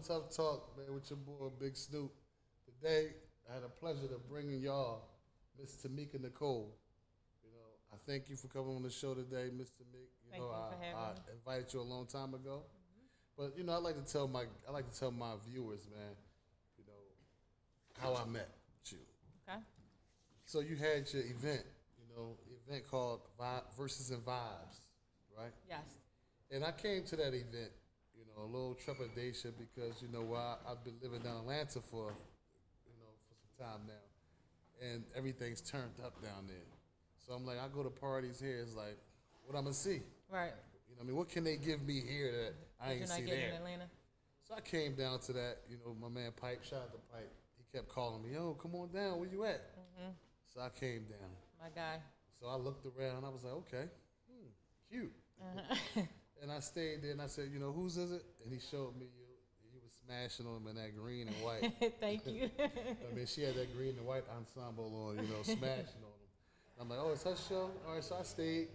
Tough Talk, man, with your boy Big Snoop. Today, I had a pleasure to bringing y'all Miss Tamika Nicole. You know, I thank you for coming on the show today, Miss Tamika. Thank you for having me. I invited you a long time ago, but you know, I like to tell my viewers, man, you know, how I met you. Okay. So you had your event, you know, event called Verses and Vibes, right? Yes. And I came to that event, you know, a little trepidation because you know I've been living down Atlanta for, you know, for some time now, and everything's turned up down there. So I'm like, I go to parties here. It's like, what I'm gonna see? Right. You know, what I mean, what can they give me here that I ain't You're not see getting there? in Atlanta. So I came down to that. You know, my man Pipe, shout out to Pipe. He kept calling me, yo, come on down. Where you at? So I came down. My guy. So I looked around. I was like, okay, cute. And I stayed there and I said, you know, whose is it? And he showed me you. You was smashing on them in that green and white. Thank you. I mean, she had that green and white ensemble on, you know, smashing on them. I'm like, oh, it's her show? All right, so I stayed.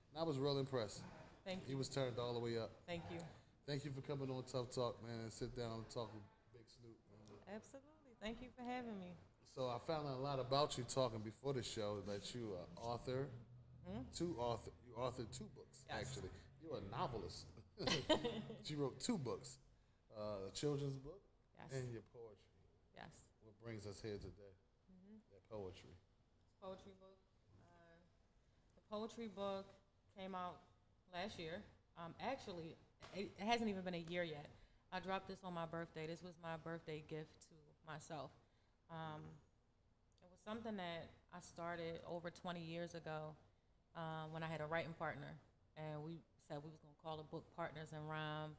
And I was real impressed. Thank He you. was turned all the way up. Thank you. Thank you for coming on Tough Talk, man, and sit down and talk with Big Snoop. Man. Absolutely. Thank you for having me. So I found out a lot about you talking before the show that you are author, you authored two books, Yes. actually. You're a novelist. She wrote two books, a children's book Yes. and your poetry. Yes. What brings us here today, that poetry. Poetry book. The poetry book came out last year. Actually, it hasn't even been a year yet. I dropped this on my birthday. This was my birthday gift to myself. It was something that I started over 20 years ago when I had a writing partner, and we said we was gonna call the book Partners in Rhyme,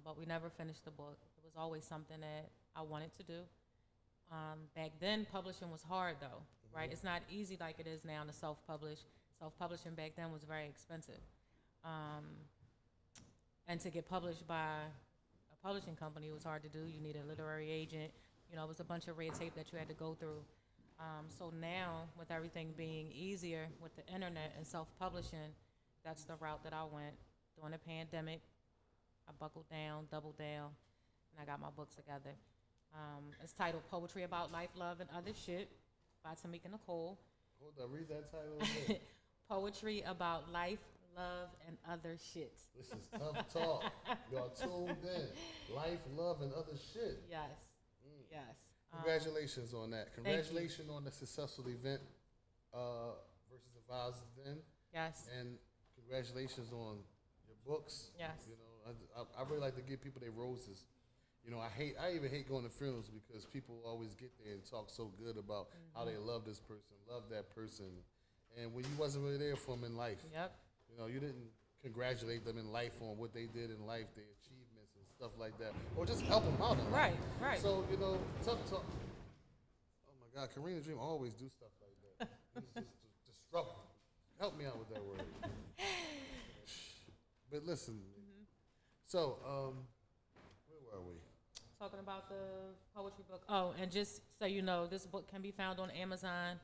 but we never finished the book. It was always something that I wanted to do. Back then, publishing was hard though, right? It's not easy like it is now to self-publish. Self-publishing back then was very expensive. And to get published by a publishing company, it was hard to do. You need a literary agent. You know, it was a bunch of red tape that you had to go through. So now, with everything being easier with the internet and self-publishing, that's the route that I went. During the pandemic, I buckled down, doubled down, and I got my books together. It's titled Poetry About Life, Love, and Other Shit by Tamika Nicole. Hold on, read that title again. Poetry About Life, Love, and Other Shit. This is Tough Talk. Y'all tuned in. Life, love, and other shit. Yes, yes. Congratulations on that. Congratulations on the successful event versus the Vibes then. Yes. And congratulations on your books. Yes. You know, I really like to give people their roses. You know, I even hate going to funerals because people always get there and talk so good about how they love this person, love that person. And when you wasn't really there for them in life. Yep. You know, you didn't congratulate them in life on what they did in life, their achievements and stuff like that. Or just help them out in life. Right, right. So, you know, Tough Talk. Oh my God, Karina Dream always do stuff like that. It's just disruptive. Help me out with that word. But listen, so where were we? Talking about the poetry book. Oh, and just so you know, this book can be found on Amazon,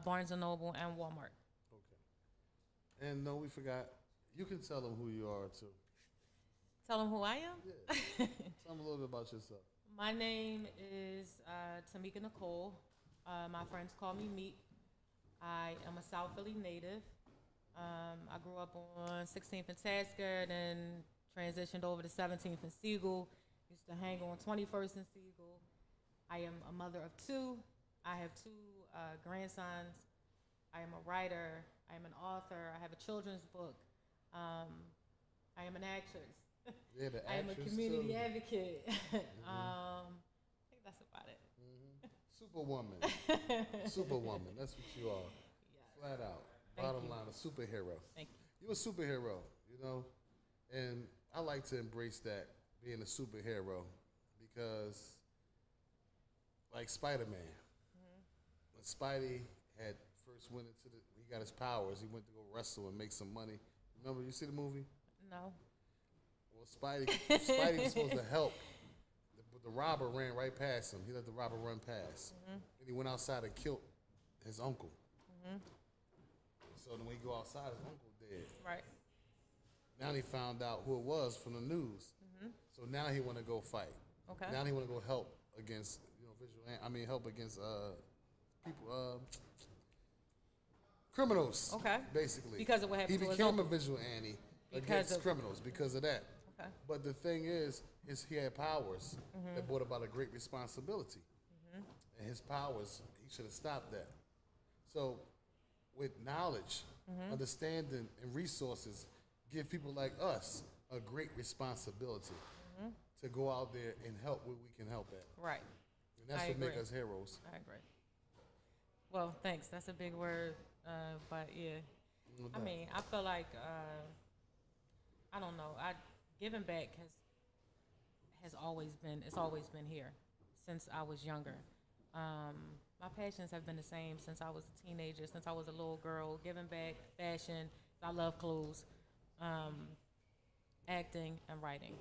Barnes & Noble, and Walmart. Okay. And no, we forgot. You can tell them who you are too. Tell them who I am? Yeah. Tell them a little bit about yourself. My name is Tamika Nicole. My friends call me Meek. I am a South Philly native. I grew up on 16th and Tasker, then transitioned over to 17th and Siegel. Used to hang on 21st and Siegel. I am a mother of two. I have two grandsons. I am a writer. I am an author. I have a children's book. I am an actress. Yeah, the I am a actress, community too. advocate. I think that's about it. Superwoman. Superwoman. That's what you are. Yes. Flat out. Thank Bottom you. line, a superhero. Thank you. You're a superhero, you know? And I like to embrace that, being a superhero, because, like Spider-Man, when Spidey had first went into he got his powers, he went to go wrestle and make some money. Remember, you see the movie? No. Well, Spidey was supposed to help, but the robber ran right past him. He let the robber run past. And he went outside and killed his uncle. So then when he go outside, his uncle dead. Right. Now he found out who it was from the news. So now he want to go fight. Okay. Now he want to go help against help against people criminals. Okay. Basically, Because of what happened he to his became a uncle. vigilante Because against of- criminals because of that. Okay. But the thing is he had powers that brought about a great responsibility, and his powers he should have stopped that. So, with knowledge, understanding, and resources, give people like us a great responsibility to go out there and help where we can help at. Right. And that's I what make agree. us heroes. I agree. Well, thanks. That's a big word, but yeah. No I doubt. mean, I feel like I don't know. Giving back has always been. It's always been here since I was younger. My passions have been the same since I was a teenager, since I was a little girl. Giving back, fashion. I love clothes, acting, and writing.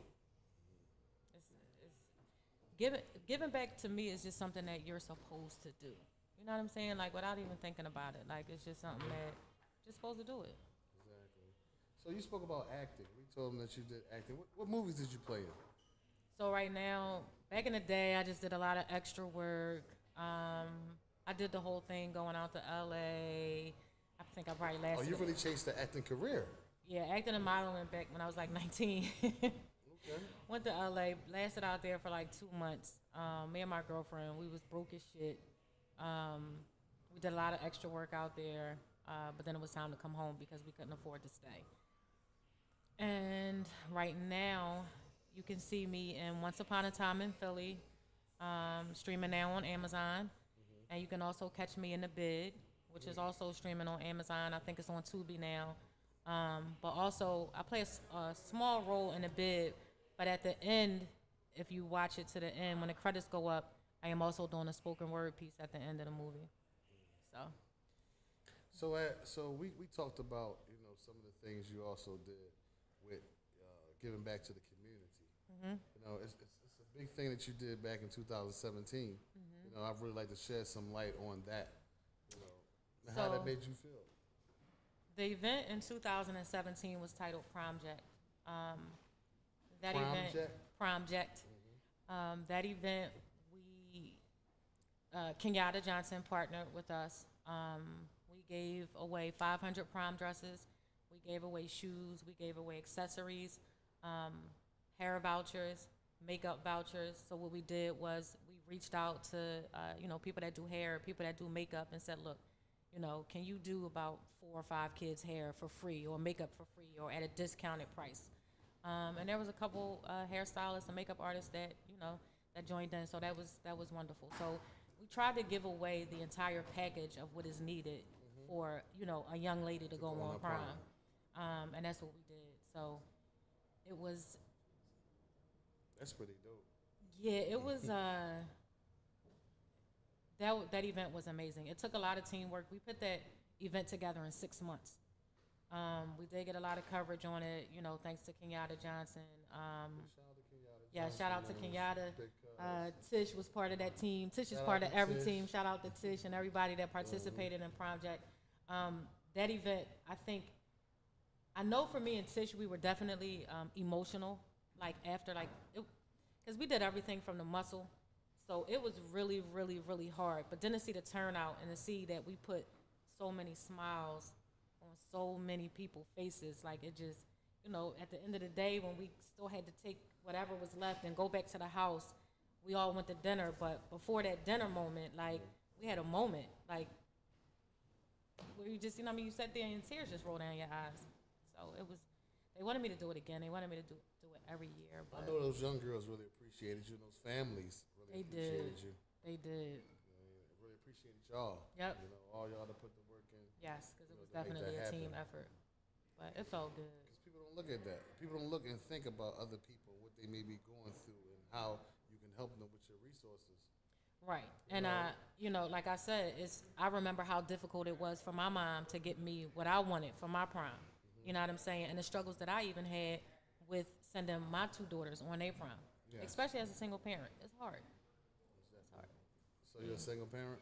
Giving back to me is just something that you're supposed to do. You know what I'm saying? Like without even thinking about it. Like it's just something that you're supposed to do it. Exactly. So you spoke about acting. We told them that you did acting. What movies did you play in? So right now, back in the day, I just did a lot of extra work. I did the whole thing going out to LA. I think I probably lasted. Oh, you really chased the acting career. Yeah, acting and modeling back when I was like 19. Okay. Went to LA, lasted out there for like 2 months. Me and my girlfriend, we was broke as shit. We did a lot of extra work out there, but then it was time to come home because we couldn't afford to stay. And right now, you can see me in Once Upon a Time in Philly, streaming now on Amazon. And you can also catch me in The Bid, which is also streaming on Amazon. I think it's on Tubi now. But also, I play a small role in The Bid, but at the end, if you watch it to the end, when the credits go up, I am also doing a spoken word piece at the end of the movie. So we talked about some of the things you also did with giving back to the community. It's a big thing that you did back in 2017. I'd really like to shed some light on that. And how that made you feel. The event in 2017 was titled Project. That Project? event, Project. That event, Kenyatta Johnson partnered with us. We gave away 500 prom dresses. We gave away shoes. We gave away accessories, hair vouchers, makeup vouchers. So what we did was we reached out to people that do hair, people that do makeup, and said, look, can you do about 4 or 5 kids' hair for free or makeup for free or at a discounted price? And there was a couple hairstylists and makeup artists that joined in. So that was wonderful. So we tried to give away the entire package of what is needed for a young lady to go on prom. And that's what we did. So it was. That's pretty dope. Yeah, it was. That event was amazing. It took a lot of teamwork. We put that event together in 6 months. We did get a lot of coverage on it, thanks to Kenyatta Johnson. Shout out to Kenyatta. Tish was part of that team. Tish is part of every team. Shout out to Tish and everybody that participated in Project. That event, I know for me and Tish, we were definitely emotional. Because we did everything from the muscle. So it was really, really, really hard. But then to see the turnout and to see that we put so many smiles on so many people's faces, it just, at the end of the day when we still had to take whatever was left and go back to the house, we all went to dinner. But before that dinner moment, we had a moment, where you just, you sat there and tears just rolled down your eyes. So it was, they wanted me to do it again. They wanted me to do it every year. But I know those young girls really appreciated you. Those families really appreciated you. They did. Yeah, really appreciated y'all. Yep. All y'all to put the work in. Yes, because it was to make definitely that a team happen. effort. But it felt good. Because people don't look at that. People don't look and think about other people, what they may be going through, and how you can help them with your resources. Right. And like I said, I remember how difficult it was for my mom to get me what I wanted for my prom. You know what I'm saying? And the struggles that I even had with sending my 2 daughters on their prom. Yes. Especially as a single parent. It's hard. It's hard. So you're a single parent?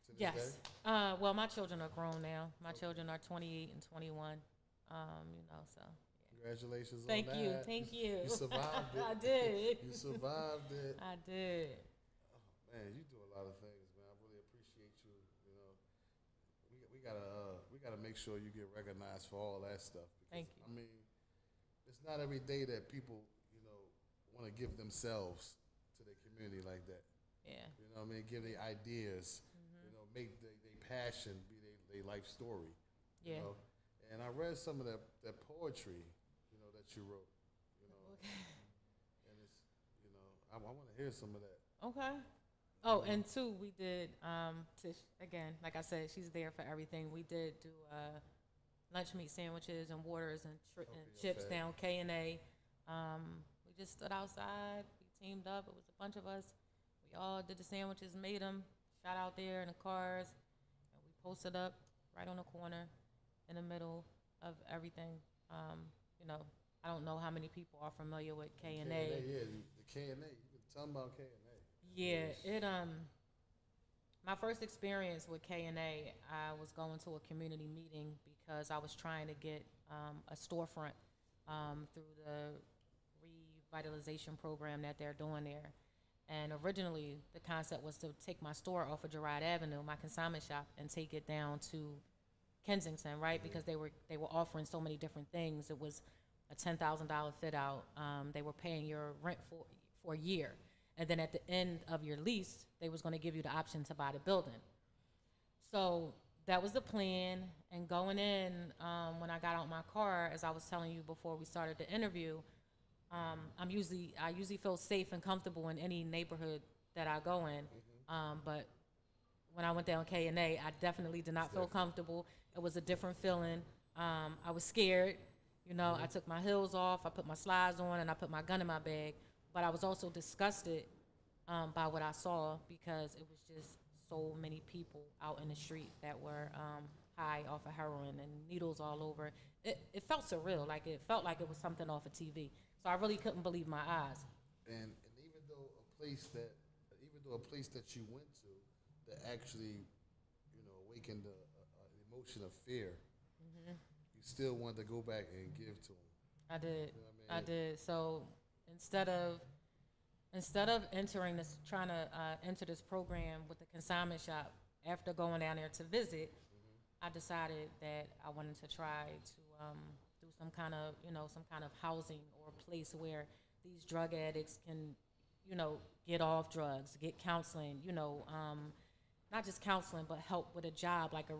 To this Yes. day? Well, my children are grown now. My children are 28 and 21. So. Yeah. Congratulations on Thank that. you. Thank you. You survived it. I did. You survived it. I did. Oh, man, you do a lot of things, man. I really appreciate you. You know, we gotta make sure you get recognized for all that stuff. Because, Thank you. I mean, it's not every day that people, want to give themselves to their community like that. Yeah. You know what I mean? Give their ideas. Make their passion be their life story. Yeah. You know? And I read some of that poetry, that you wrote. And it's, I want to hear some of that. Okay. Oh, and two, we did, Tish, again, like I said, she's there for everything. We did do lunch meat sandwiches and waters and chips down K&A. We just stood outside. We teamed up. It was a bunch of us. We all did the sandwiches, made them, shot out there in the cars, and we posted up right on the corner in the middle of everything. I don't know how many people are familiar with K&A. Yeah, the K&A. You can tell them about K&A. Yeah, it my first experience with K&A, I was going to a community meeting because I was trying to get a storefront through the revitalization program that they're doing there. And originally, the concept was to take my store off of Girard Avenue, my consignment shop, and take it down to Kensington, right? Because they were offering so many different things. It was a $10,000 fit out. They were paying your rent for a year. And then at the end of your lease, they was going to give you the option to buy the building. So that was the plan. And going in, when I got out my car, as I was telling you before we started the interview, I usually feel safe and comfortable in any neighborhood that I go in. But when I went down K&A, I definitely did not feel comfortable. It was a different feeling. I was scared. I took my heels off, I put my slides on, and I put my gun in my bag. But I was also disgusted by what I saw because it was just so many people out in the street that were high off of heroin and needles all over. It felt surreal, like it felt like it was something off of TV. So I really couldn't believe my eyes. And even though a place that you went to that actually, awakened an emotion of fear, you still wanted to go back and give to them. I did. I did. So instead of trying to enter this program with the consignment shop, after going down there to visit, I decided that I wanted to try to do some kind of housing or place where these drug addicts can, get off drugs, get counseling, not just counseling, but help with a job, like a,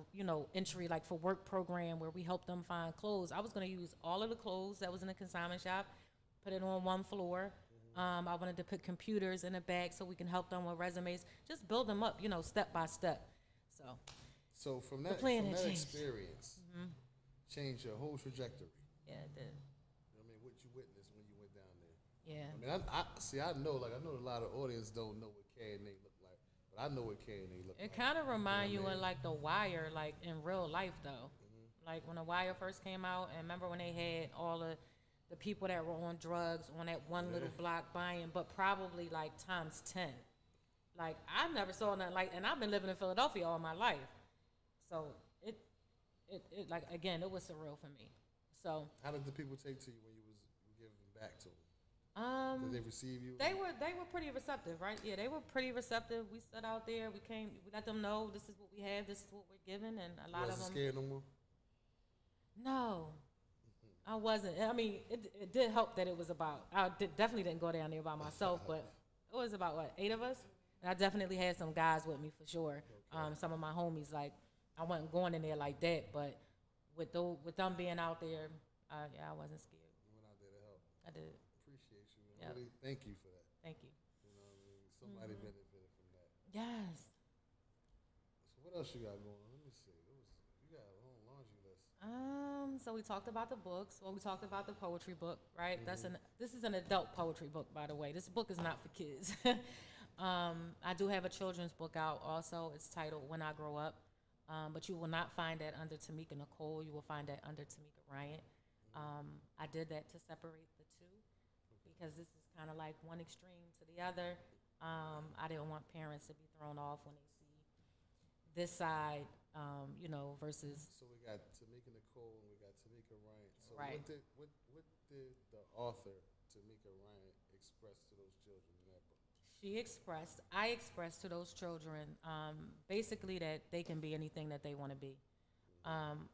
entry, like for work program where we help them find clothes. I was going to use all of the clothes that was in the consignment shop, put it on one floor. I wanted to put computers in the back so we can help them with resumes, just build them up, step by step. So from that experience, changed your whole trajectory. Yeah, it did. What you witnessed when you went down there. Yeah. I know a lot of audience don't know what K&A look like, but I know what K&A look like. It kind of remind you of like The Wire, like in real life though. Like when The Wire first came out, and remember when they had all the people that were on drugs on that one little block buying, but probably like times 10. Like I never saw nothing like, and I've been living in Philadelphia all my life, so it like again it was surreal for me. So how did the people take to you when you was giving back to them? Did they receive you? They were pretty receptive, right? Yeah, they were pretty receptive. We stood out there. We let them know this is what we have, this is what we're giving, and a lot of them. Wasn't scared no more? No, I wasn't. I mean, it did help that it was about. Definitely didn't go down there by myself, but it was about 8 of us, and I definitely had some guys with me for sure. Okay. Some of my homies, like I wasn't going in there like that, but with them being out there, I wasn't scared. You went out there to help. I did. Appreciate you. Yep. Really, thank you for that. Thank you. You know what I mean? Somebody benefited from that. Yes. So what else you got going on? Let me see. You got a whole laundry list. So we talked about the books. Well, we talked about the poetry book, right? This is an adult poetry book, by the way. This book is not for kids. I do have a children's book out also. It's titled When I Grow Up. But you will not find that under Tamika Nicole. You will find that under Tamika Bryant. I did that to separate the two because this is kind of like one extreme to the other. I didn't want parents to be thrown off when they see this side versus So we got Tamika Nicole and we got Tamika Ryan. So right. what did the author Tamika Ryan express to those children in that book? I expressed to those children basically that they can be anything that they want to be.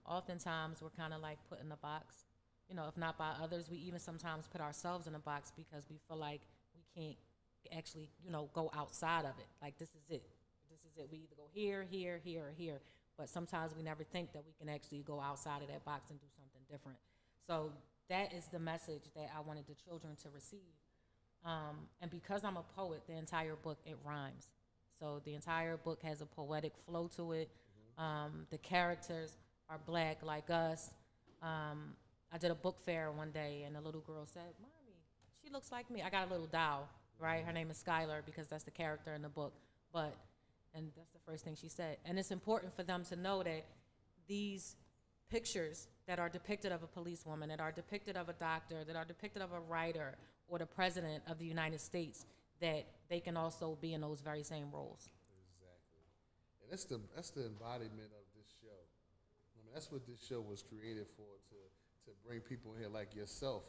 Oftentimes we're kind of like put in a box, if not by others, we even sometimes put ourselves in a box because we feel like we can't actually, go outside of it. Like this is it. This is it. We either go here, here, here, or here. But sometimes we never think that we can actually go outside of that box and do something different. So that is the message that I wanted the children to receive. And because I'm a poet, the entire book, it rhymes. So the entire book has a poetic flow to it. The characters are black like us. I did a book fair one day, and a little girl said, "Mommy, she looks like me." I got a little doll, right? Her name is Skylar because that's the character in the book. And that's the first thing she said. And it's important for them to know that these pictures that are depicted of a policewoman, that are depicted of a doctor, that are depicted of a writer or the president of the United States, that they can also be in those very same roles. Exactly. And that's the embodiment of this show. I mean, that's what this show was created for, to bring people here like yourself,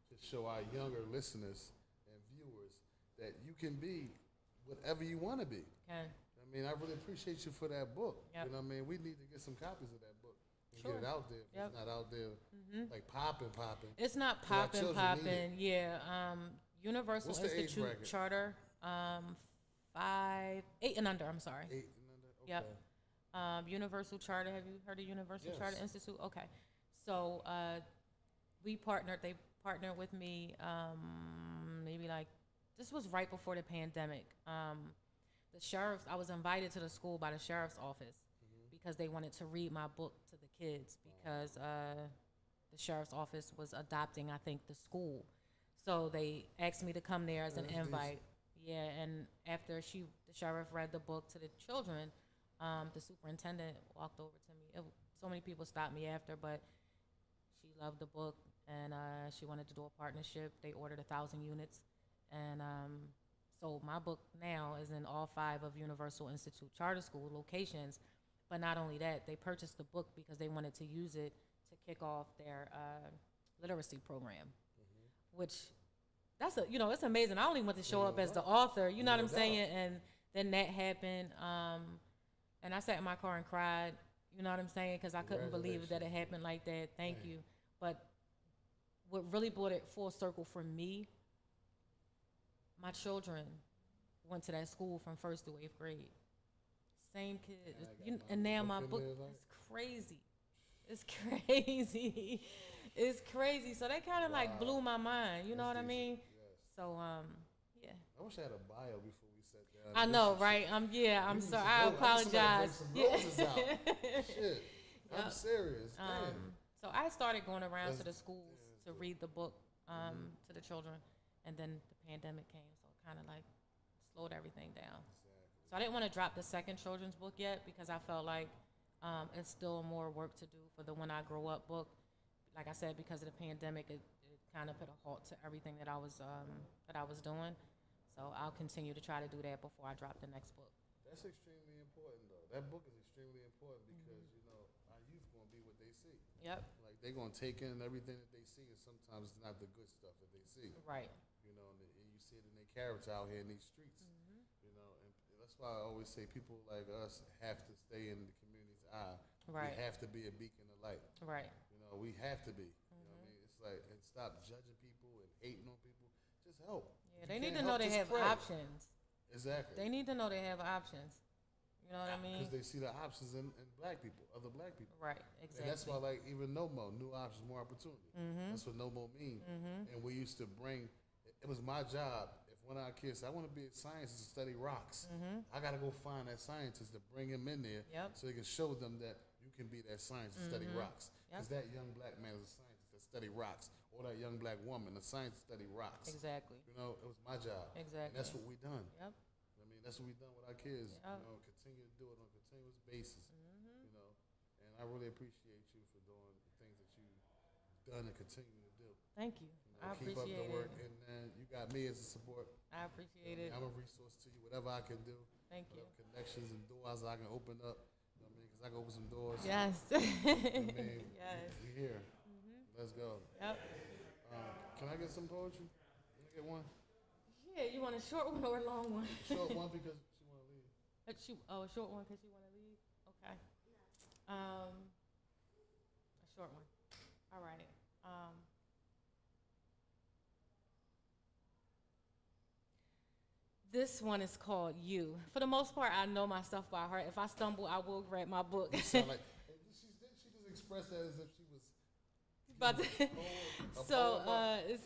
to show our younger listeners and viewers that you can be whatever you want to be. Okay. I mean, I really appreciate you for that book. Yep. You know what I mean? We need to get some copies of that book and Sure. get it out there. If Yep. it's not out there, like popping. It's not 'Cause our popping, children need it. Yeah. Universal What's the age Institute bracket? Charter, 8 and under. I'm sorry. 8 and under? Okay. Yep. Universal Charter. Have you heard of Universal Yes. Charter Institute? Okay. So they partnered with me maybe like, this was right before the pandemic. I was invited to the school by the sheriff's office because they wanted to read my book to the kids because the sheriff's office was adopting, I think, the school. So they asked me to come there as an invite. Yeah, and after the sheriff read the book to the children, the superintendent walked over to me. So many people stopped me after, but she loved the book and she wanted to do a partnership. They ordered 1,000 units, and so my book now is in all 5 of Universal Institute Charter School locations. But not only that, they purchased the book because they wanted to use it to kick off their literacy program, which it's amazing. I only went to show up as the author, you know what I'm saying? And then that happened, and I sat in my car and cried, you know what I'm saying? Because I couldn't believe that it happened like that. Thank you. But what really brought it full circle for me, my children went to that school from 1st through 8th grade. Same kid. And now my book is crazy. It's crazy. It's crazy. So that kind of like blew my mind. You know what I mean? Yes. So, yeah. I wish I had a bio before we sat down. I know, right? I'm sorry. I apologize. Shit. I'm serious. So I started going around to the schools to read the book to the children. And then the pandemic came. So it kind of like slowed everything down. So I didn't want to drop the second children's book yet because I felt like it's still more work to do for the When I Grow Up book. Like I said, because of the pandemic, it kind of put a halt to everything that I was doing. So I'll continue to try to do that before I drop the next book. That's extremely important, though. That book is extremely important because our youth gonna be what they see. Yep. Like they're gonna take in everything that they see, and sometimes it's not the good stuff that they see. Right. And you see it in their character out here in these streets. And that's why I always say people like us have to stay in the community's eye. Right. We have to be a beacon of light. Right. We have to be. You know what I mean? It's like, and stop judging people and hating on people. Just help. Yeah, they need to know they have options. Exactly. They need to know they have options. You know what I mean? Because they see the options in black people, other black people. Right, exactly. And that's why, like, even NOMO, new options, more opportunity. That's what NOMO means. And we used to bring, it was my job, if one of our kids said, I want to be a scientist to study rocks, I got to go find that scientist to bring him in there so they can show them that you can be that scientist to study rocks. Because that young black man is a scientist that study rocks. Or that young black woman, a scientist to study rocks. Exactly. It was my job. Exactly. And that's what we done. Yep. I mean, that's what we done with our kids. Yep. Continue to do it on a continuous basis. And I really appreciate you for doing the things that you've done and continue to do. Thank you. I keep appreciate up the work, it. and you got me as a support. I appreciate it. I'm a resource to you, whatever I can do. Thank you. Connections and doors I can open up. because I can open some doors. Yes. I mean, Yes. we here. Let's go. Yep. Can I get some poetry? Can I get one? Yeah, you want a short one or a long one? Short one because she want to leave. A short one because you want to leave? Okay. A short one. All right. This one is called You. For the most part, I know my stuff by heart. If I stumble, I will grab my book. You sound like she just expressed that as if she was. But so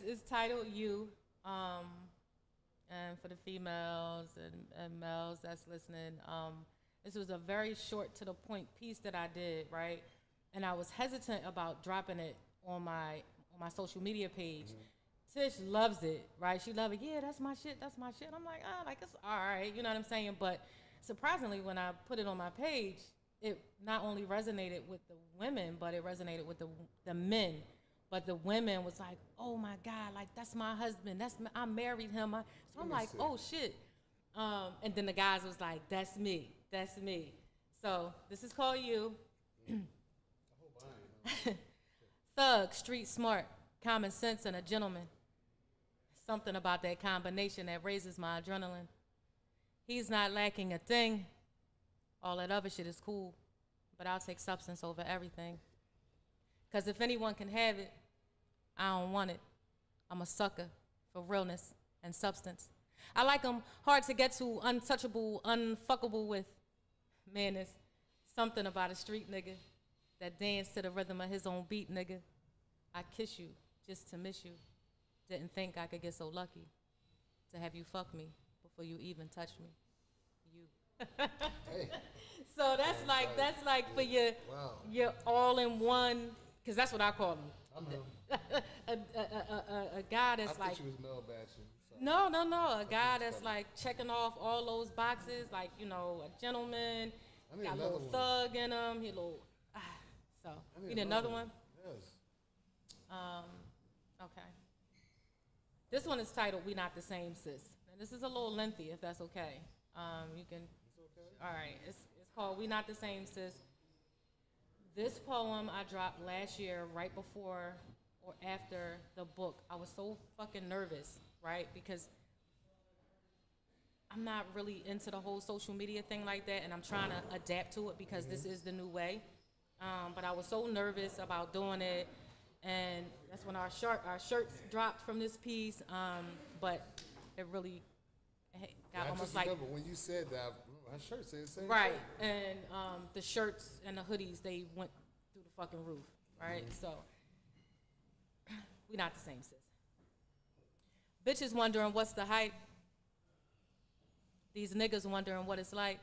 it's titled You. And for the females and males that's listening, this was a very short to the point piece that I did, right? And I was hesitant about dropping it on my social media page. Tish loves it, right? She loves it. Yeah, that's my shit. That's my shit. I'm like, like it's all right. You know what I'm saying? But surprisingly, when I put it on my page, it not only resonated with the women, but it resonated with the men. But the women was like, oh my God, like that's my husband. I married him. So I'm like, oh shit. And then the guys was like, that's me. That's me. So this is called You. Thug, street smart, common sense, and a gentleman. Something about that combination that raises my adrenaline. He's not lacking a thing. All that other shit is cool, but I'll take substance over everything. Because if anyone can have it, I don't want it. I'm a sucker for realness and substance. I like them hard to get to, untouchable, unfuckable with. Man, there's something about a street nigga that dance to the rhythm of his own beat, nigga. I kiss you just to miss you. Didn't think I could get so lucky to have you fuck me before you even touch me. You. Hey. So that's like for your all in one, because that's what I call them. I'm him. A guy that's I like. she was Mel bashing. So. No. A guy that's like checking off all those boxes, like, you know, a gentleman, got a little thug in him, he a little. So you need another one? Yes. Okay. This one is titled "We Not the Same, Sis." And this is a little lengthy, if that's okay. You can. It's okay. All right. It's called "We Not the Same, Sis." This poem I dropped last year, right before or after the book. I was so fucking nervous, right? Because I'm not really into the whole social media thing like that, and I'm trying to adapt to it because this is the new way. But I was so nervous about doing it, and that's when our shirts dropped from this piece. But it really got almost like. When you said that, her shirt said the same. Right, and the shirts and the hoodies, they went through the fucking roof, right? So we not the same, sis. Bitches wondering what's the hype. These niggas wondering what it's like.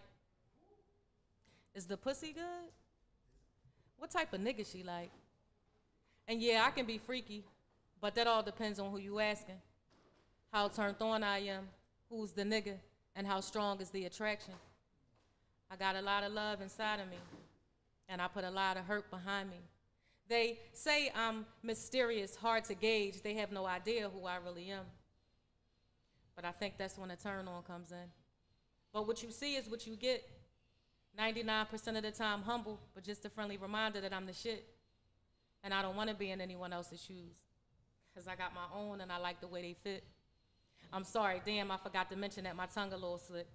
Is the pussy good? What type of nigga she like? And yeah, I can be freaky, but that all depends on who you asking. How turned on I am, who's the nigga, and how strong is the attraction. I got a lot of love inside of me, and I put a lot of hurt behind me. They say I'm mysterious, hard to gauge. They have no idea who I really am. But I think that's when a turn on comes in. But what you see is what you get. 99% of the time humble, but just a friendly reminder that I'm the shit. And I don't want to be in anyone else's shoes, because I got my own and I like the way they fit. I'm sorry, damn, I forgot to mention that my tongue a little slipped.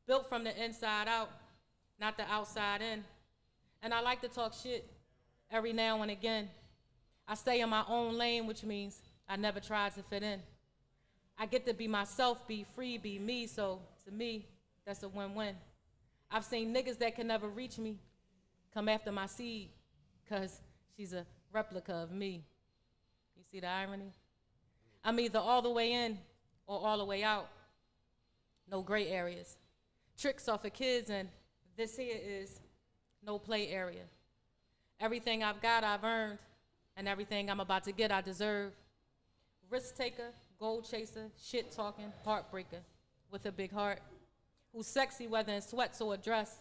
Built from the inside out, not the outside in. And I like to talk shit every now and again. I stay in my own lane, which means I never tried to fit in. I get to be myself, be free, be me, so to me, that's a win-win. I've seen niggas that can never reach me come after my seed, because she's a replica of me. You see the irony? I'm either all the way in or all the way out. No gray areas. Tricks are for kids, and this here is no play area. Everything I've got, I've earned, and everything I'm about to get, I deserve. Risk taker, goal chaser, shit talking, heartbreaker with a big heart. Who's sexy whether in sweats or a dress.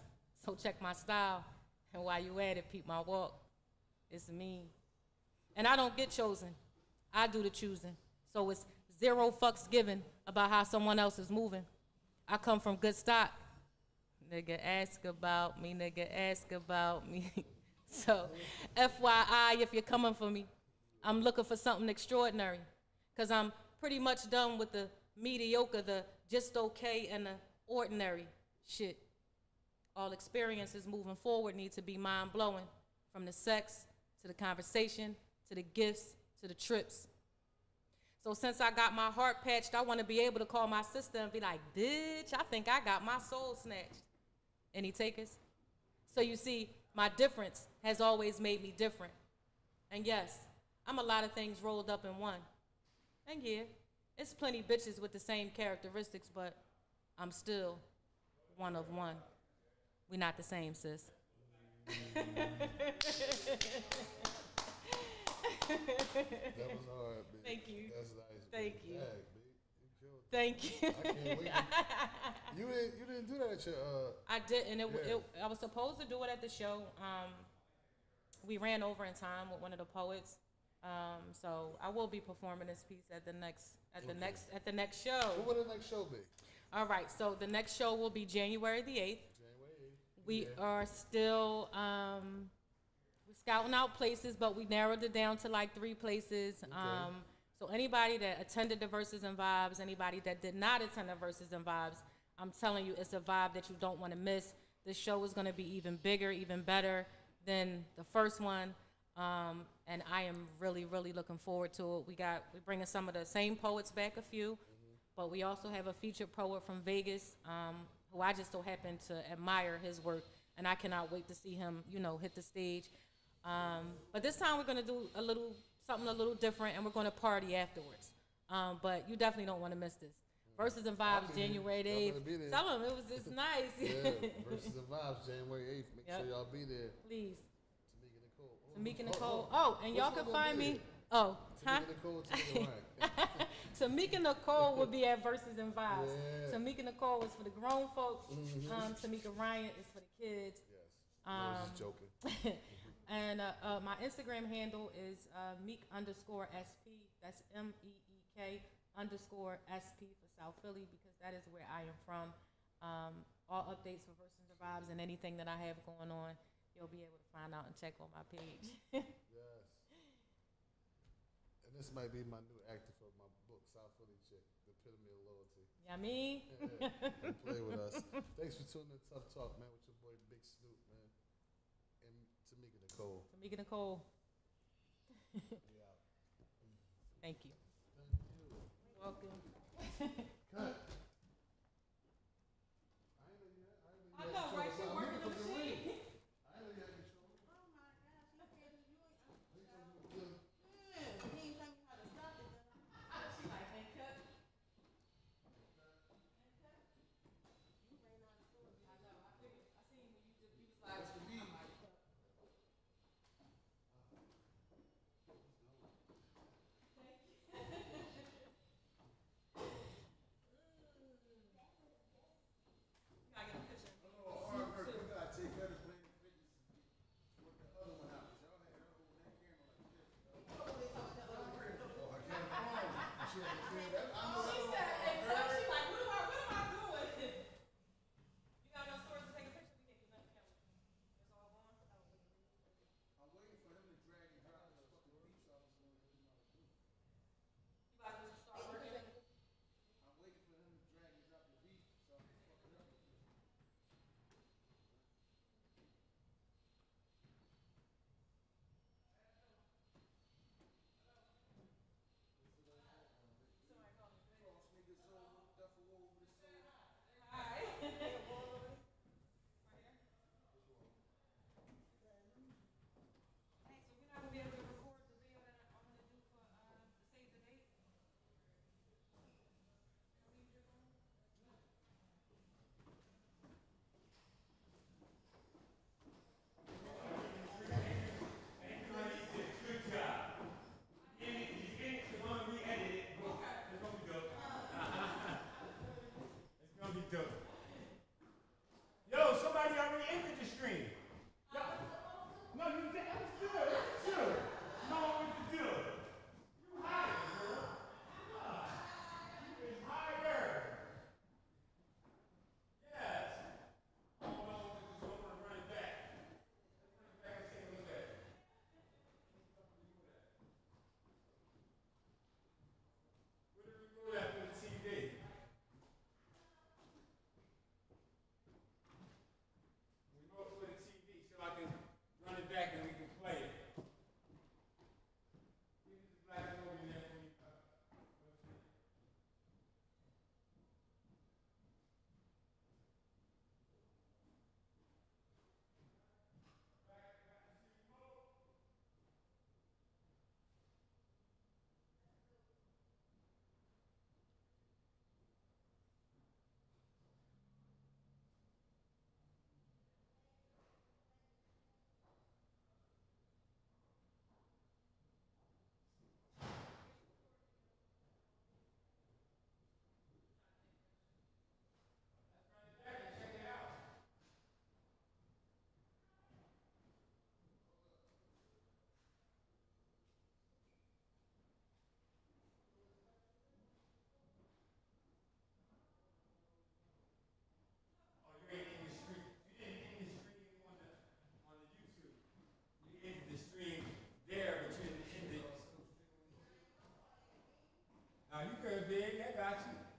So check my style, and while you at it, peep my walk. It's me. And I don't get chosen. I do the choosing. So it's zero fucks given about how someone else is moving. I come from good stock. Nigga, ask about me. Nigga, ask about me. So, FYI, if you're coming for me, I'm looking for something extraordinary. Because I'm pretty much done with the mediocre, the just okay, and the ordinary shit. All experiences moving forward need to be mind blowing. From the sex to the conversation to the gifts to the trips. So since I got my heart patched, I want to be able to call my sister and be like, bitch, I think I got my soul snatched. Any takers? So you see, my difference has always made me different. And yes, I'm a lot of things rolled up in one. And yeah, it's plenty bitches with the same characteristics, but I'm still one of one. We not the same, sis. That was hard, bitch. Thank you. That's nice. Thank bitch. you. Dang, bitch. You killed it. Thank you. I can't wait. You didn't do that at your I did, and Yeah. I was supposed to do it at the show. We ran over in time with one of the poets, so I will be performing this piece at the next show. What will the next show be? All right, so the next show will be January the 8th. January 8th. We are still we're scouting out places, but we narrowed it down to like 3 places. Okay. So anybody that attended the Verses and Vibes, anybody that did not attend the Verses and Vibes, I'm telling you, it's a vibe that you don't want to miss. This show is going to be even bigger, even better than the first one, and I am really, really looking forward to it. We're bringing some of the same poets back, a few, but we also have a featured poet from Vegas, who I just so happen to admire his work, and I cannot wait to see him, hit the stage. But this time we're going to do something a little different, and we're going to party afterwards. But you definitely don't want to miss this. Verses and Vibes, January 8th. Tell them it's nice. Yeah, Verses and Vibes, January 8th. Make sure y'all be there. Please. Tamika Nicole. Tamika Nicole. Oh, and y'all can find me. Oh, Tamika Nicole, Tamika Ryan. Tamika Nicole will be at Verses and Vibes. Yeah. Tamika Nicole is for the grown folks. Tamika Ryan is for the kids. Yes. I was just joking. And my Instagram handle is meek_SP. That's MEEK_SP for South Philly, because that is where I am from. All updates for Verses and Vibes and anything that I have going on, you'll be able to find out and check on my page. Yes. And this might be my new actor for my book, South Philly Chick, The Epitome of Loyalty. Yeah, me? Yeah, come play with us. Thanks for tuning in to Tough Talk, man, with your boy Big Snoop, man. And Tamika Nicole. Tamika Nicole. Yeah. Thank you. Thank you. Welcome. Cut. I know, right? You're working the machine. I ain't know you had control. Oh my gosh, look at you. Yeah, he ain't tell me how to stop it. She like, hey, cut. You ran out of stores. I know. I figured. I seen when you was like, That's the beat. I get a picture. You gotta take that as playing fitness with the other one out. Y'all had her holding that camera like this. Oh, I can't phone. She had to clear that. I know She that. said, hey, cut. She like, what am I doing? You got no storage to take a picture? We can't do nothing, can we? It's all gone? I'm waiting for him to drag and drop this fucking beats off so he doesn't know what to do. You about to start working? I'm waiting for him to drag and drop the beat so I can fuck it up. Cross niggas over, duffel big. I got you.